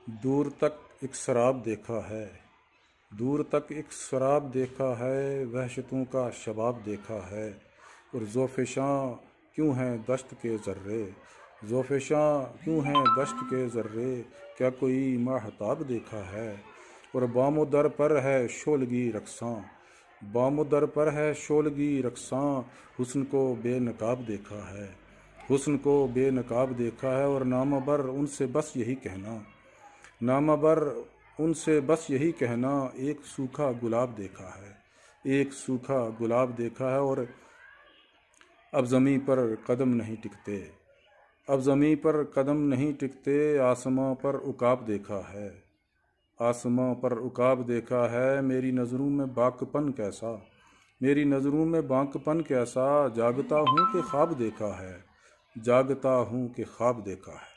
دور تک ایک سراب دیکھا ہے، دور تک ایک سراب دیکھا ہے، وحشتوں کا شباب دیکھا ہے، اور زوفشاں کیوں ہیں دشت کے ذرے، زوفشاں کیوں ہیں دشت کے ذرے، کیا کوئی ماہتاب دیکھا ہے، اور بام و در پر ہے شولگی رقصاں، بام و در پر ہے شولگی رقصاں، حسن کو بے نقاب دیکھا ہے، حسن کو بے نقاب دیکھا ہے، اور نامہ بر ان سے بس یہی کہنا، نامہ بر ان سے بس یہی کہنا، ایک سوکھا گلاب دیکھا ہے، ایک سوکھا گلاب دیکھا ہے، اور اب زمیں پر قدم نہیں ٹکتے، اب زمیں پر قدم نہیں ٹکتے، آسماں پر عقاب دیکھا ہے، آسماں پر عقاب دیکھا ہے، میری نظروں میں باکپن کیسا، میری نظروں میں باکپن کیسا، جاگتا ہوں کہ خواب دیکھا ہے، جاگتا ہوں کہ خواب دیکھا ہے۔